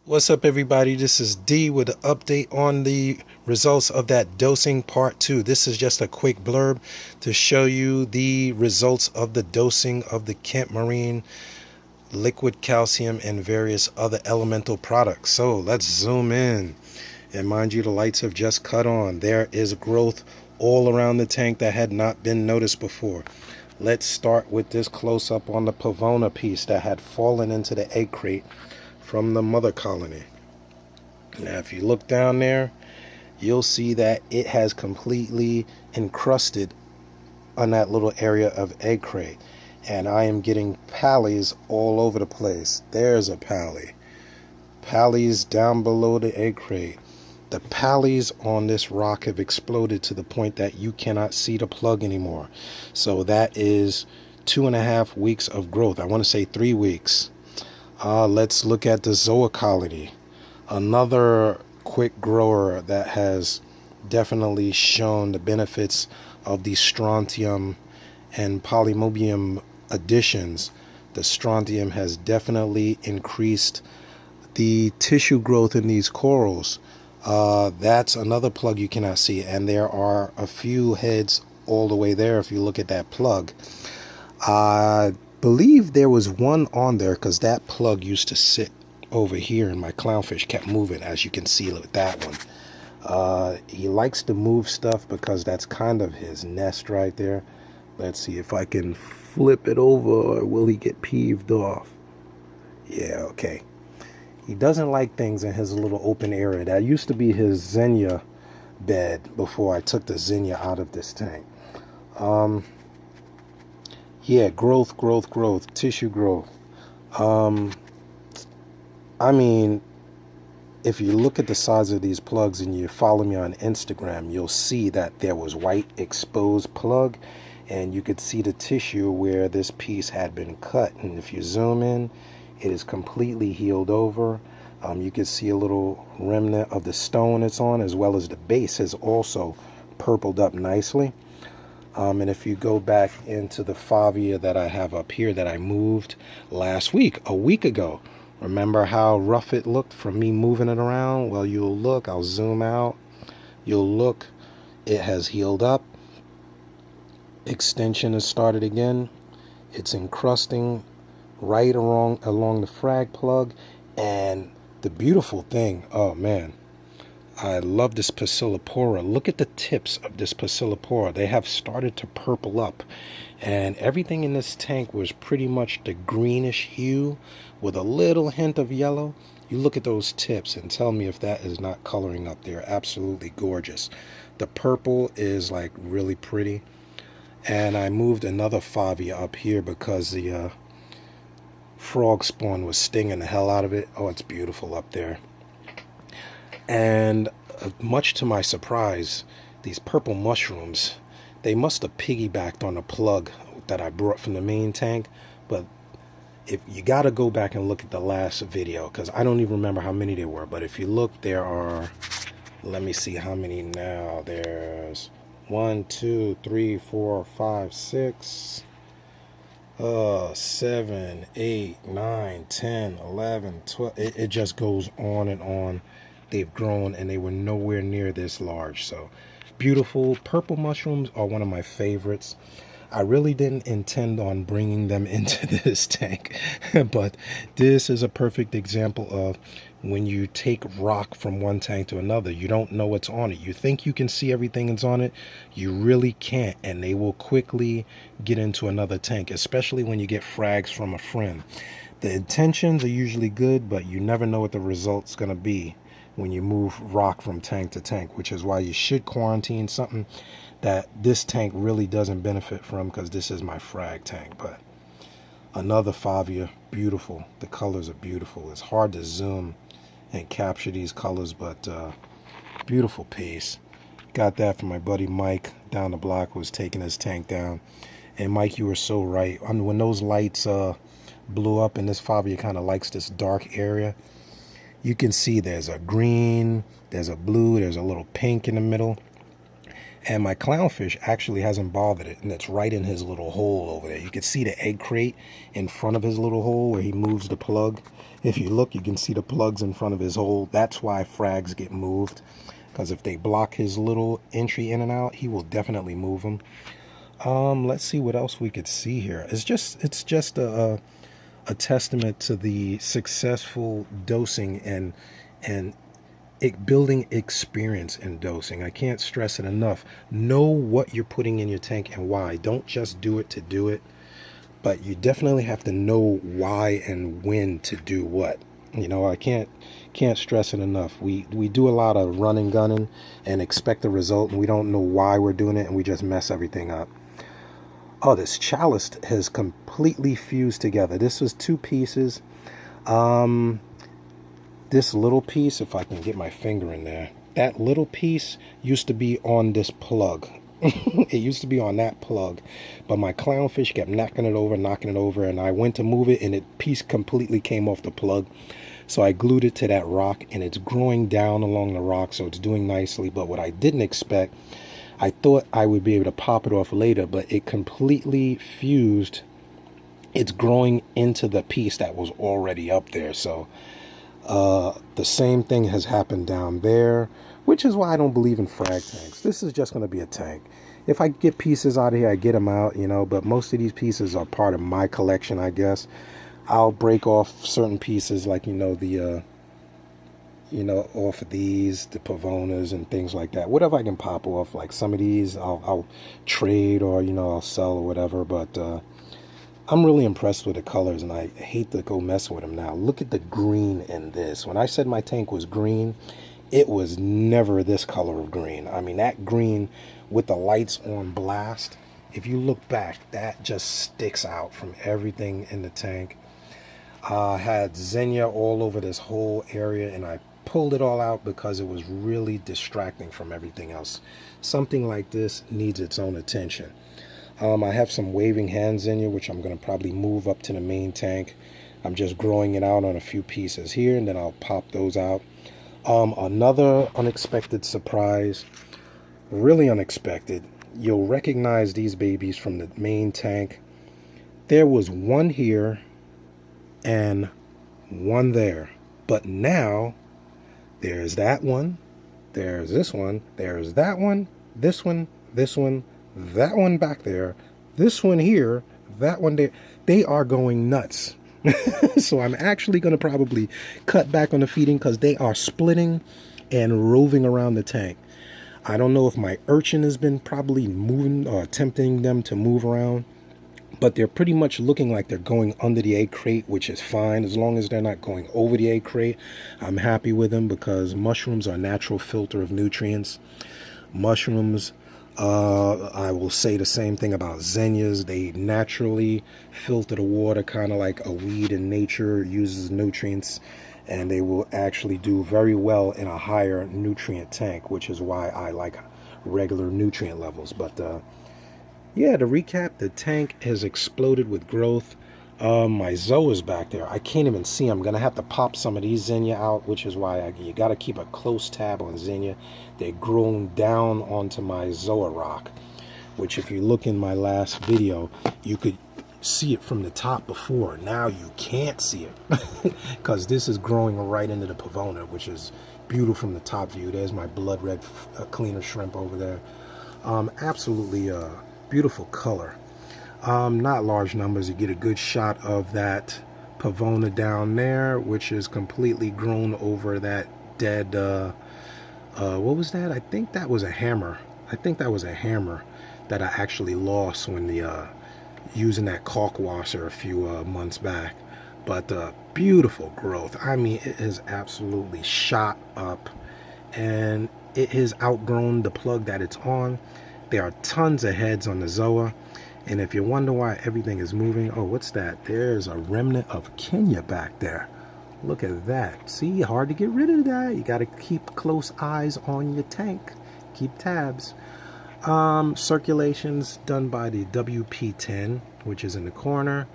What's up, everybody? This is D with an update on the results of that dosing part 2. This is just a quick blurb to show you the results of the dosing of the Kent Marine liquid calcium and various other elemental products. So let's zoom in. And mind you, the lights have just cut on. There is growth all around the tank that had not been noticed before. Let's start with this close-up on the Pavona piece that had fallen into the egg crate from the mother colony. Now if you look down there, you'll see that it has completely encrusted on that little area of egg crate, and I am getting pallies all over the place. There's a pallies down below the egg crate. The pallies on this rock have exploded to the point that you cannot see the plug anymore. So that is 2.5 weeks of growth. I want to say 3 weeks. Let's look at the Zoa colony, another quick grower that has definitely shown the benefits of the strontium and polymobium additions. The strontium has definitely increased the tissue growth in these corals. That's another plug you cannot see, and there are a few heads all the way there if you look at that plug. I believe there was one on there because that plug used to sit over here and my clownfish kept moving, as you can see with that one. He likes to move stuff because that's kind of his nest right there. Let's see if I can flip it over, or will he get peeved off? Yeah, okay. He doesn't like things in his little open area. That used to be his Xenia bed before I took the Xenia out of this tank. Yeah, growth, tissue growth. I mean, if you look at the size of these plugs and you follow me on Instagram, you'll see that there was white exposed plug, and you could see the tissue where this piece had been cut. And if you zoom in, it is completely healed over. You can see a little remnant of the stone it's on, as well as the base has also purpled up nicely. And if you go back into the favia that I have up here that I moved last week, a week ago, remember how rough it looked from me moving it around? Well, you'll look, I'll zoom out, you'll look, it has healed up. Extension has started again. It's encrusting right along the frag plug. And the beautiful thing, oh man, I love this Pasillipora. Look at the tips of this Pasillipora. They have started to purple up. And everything in this tank was pretty much the greenish hue with a little hint of yellow. You look at those tips and tell me if that is not coloring up. They're absolutely gorgeous. The purple is like really pretty. And I moved another favia up here because the frog spawn was stinging the hell out of it. Oh, it's beautiful up there. And much to my surprise, these purple mushrooms, they must have piggybacked on a plug that I brought from the main tank. But if you got to go back and look at the last video, because I don't even remember how many there were. But if you look, there are, let me see how many now. There's 1, 2, 3, 4, 5, 6, 7, 8, 9, 10, 11, 12. It just goes on and on. They've grown and they were nowhere near this large. So beautiful. Purple mushrooms are one of my favorites. I really didn't intend on bringing them into this tank, but this is a perfect example of when you take rock from one tank to another, you don't know what's on it. You think you can see everything that's on it. You really can't, and they will quickly get into another tank, especially when you get frags from a friend. The intentions are usually good, but you never know what the result's going to be when you move rock from tank to tank, which is why you should quarantine something that this tank really doesn't benefit from, because this is my frag tank. But another favia, beautiful. The colors are beautiful. It's hard to zoom and capture these colors, but beautiful piece. Got that from my buddy Mike down the block, who was taking his tank down. And Mike, you were so right. When those lights blew up, and this favia kind of likes this dark area, you can see there's a green, there's a blue, there's a little pink in the middle. And my clownfish actually hasn't bothered it, and it's right in his little hole over there. You can see the egg crate in front of his little hole where he moves the plug. If you look, you can see the plugs in front of his hole. That's why frags get moved, because if they block his little entry in and out, he will definitely move them. Let's see what else we could see here. It's just a testament to the successful dosing and building experience in dosing. I can't stress it enough. Know what you're putting in your tank and why. Don't just do it to do it, but you definitely have to know why and when to do what. You know, I can't stress it enough. We do a lot of run and gunning and expect the result, and we don't know why we're doing it, and we just mess everything up. Oh, this chalice has completely fused together. This was two pieces. This little piece, if I can get my finger in there, that little piece used to be on this plug. It used to be on that plug, but my clownfish kept knocking it over, and I went to move it, and it piece completely came off the plug. So I glued it to that rock, and it's growing down along the rock, so it's doing nicely. But what I didn't expect, I thought I would be able to pop it off later, but it completely fused. It's growing into the piece that was already up there. So the same thing has happened down there, which is why I don't believe in frag tanks. This is just going to be a tank. If I get pieces out of here, I get them out, you know, but most of these pieces are part of my collection, I guess. I'll break off certain pieces, like, you know, the, off of these, the pavonas and things like that. Whatever I can pop off, like some of these I'll trade, or, you know, I'll sell or whatever, but I'm really impressed with the colors, and I hate to go mess with them now. Look at the green in this. When I said my tank was green, it was never this color of green. I mean, that green with the lights on blast, if you look back, that just sticks out from everything in the tank. I had Xenia all over this whole area, and I pulled it all out because it was really distracting from everything else. Something like this needs its own attention. I have some waving hand Xenia, which I'm going to probably move up to the main tank. I'm just growing it out on a few pieces here, and then I'll pop those out. Another unexpected surprise, really unexpected. You'll recognize these babies from the main tank. There was one here and one there, but now there's that one, there's this one, there's that one, this one, that one back there, this one here, that one there. They are going nuts. So I'm actually going to probably cut back on the feeding, because they are splitting and roving around the tank. I don't know if my urchin has been probably moving or tempting them to move around, but they're pretty much looking like they're going under the egg crate, which is fine. As long as they're not going over the egg crate, I'm happy with them, because mushrooms are a natural filter of nutrients. Mushrooms, I will say the same thing about Xenias. They naturally filter the water, kind of like a weed in nature uses nutrients, and they will actually do very well in a higher nutrient tank, which is why I like regular nutrient levels. But yeah, to recap, the tank has exploded with growth. My Zoa's back there. I can't even see. I'm going to have to pop some of these Xenia out, which is why you got to keep a close tab on Xenia. They're grown down onto my Zoa rock, which if you look in my last video, you could see it from the top before. Now you can't see it because this is growing right into the pavona, which is beautiful from the top view. There's my blood red cleaner shrimp over there. Absolutely beautiful color. Not large numbers. You get a good shot of that pavona down there, which is completely grown over that dead what was that? I think that was a hammer. That I actually lost when the using that caulk washer a few months back. But beautiful growth. I mean, it is absolutely shot up, and it has outgrown the plug that it's on. There are tons of heads on the Zoa. And if you wonder why everything is moving, oh, what's that? There's a remnant of Kenya back there. Look at that. See, hard to get rid of that. You got to keep close eyes on your tank. Keep tabs. Circulations done by the WP10, which is in the corner.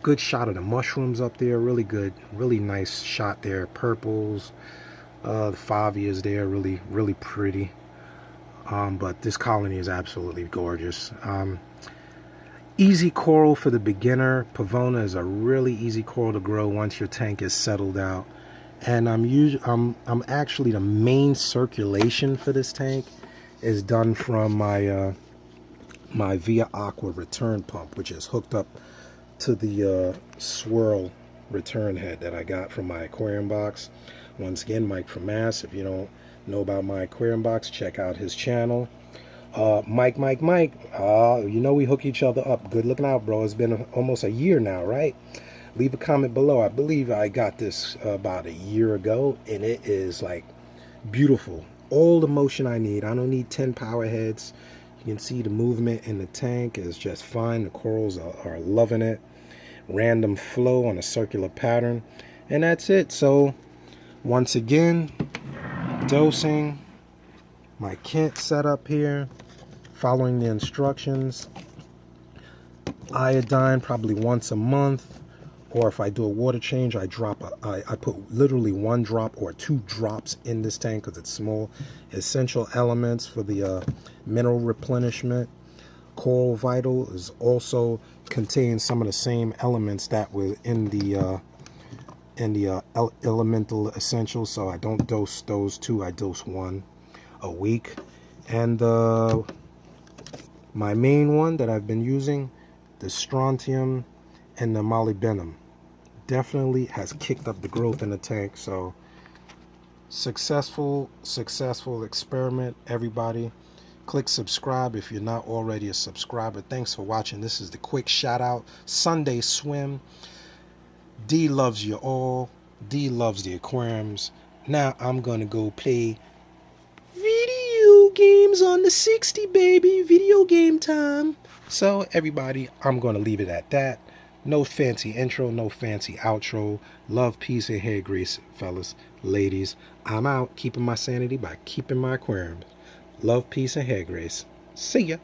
Good shot of the mushrooms up there. Really good. Really nice shot there. Purples. The favias there. Really, really pretty. But this colony is absolutely gorgeous. Easy coral for the beginner. Pavona is a really easy coral to grow once your tank is settled out. And I'm actually, the main circulation for this tank is done from my my Via Aqua return pump, which is hooked up to the swirl return head that I got from my aquarium box. Once again, Mike from Mass. If you don't know about my aquarium box, check out his channel. Mike, you know we hook each other up. Good looking out, bro. It's been almost a year now, right? Leave a comment below. I believe I got this about a year ago, and it is like beautiful. All the motion I need. I don't need 10 power heads. You can see the movement in the tank is just fine. The corals are loving it. Random flow on a circular pattern, and that's it. So once again, dosing my kit setup here, following the instructions. Iodine probably once a month, or if I do a water change, I put literally 1 drop or 2 drops in this tank because it's small. Essential elements for the mineral replenishment. Coral Vital is also contains some of the same elements that were in the elemental essentials, so I don't dose those 2. I dose 1 a week. And my main one that I've been using, the strontium and the molybdenum, definitely has kicked up the growth in the tank. So successful experiment, everybody. Click subscribe if you're not already a subscriber. Thanks for watching. This is the quick shout out Sunday swim. D loves you all. D loves the aquariums. Now I'm gonna go play video games on the 60, baby. Video game time. So everybody, I'm gonna leave it at that. No fancy intro, no fancy outro. Love, peace, and hair grease, fellas, ladies. I'm out, keeping my sanity by keeping my aquariums. Love, peace, and hair grace. See ya.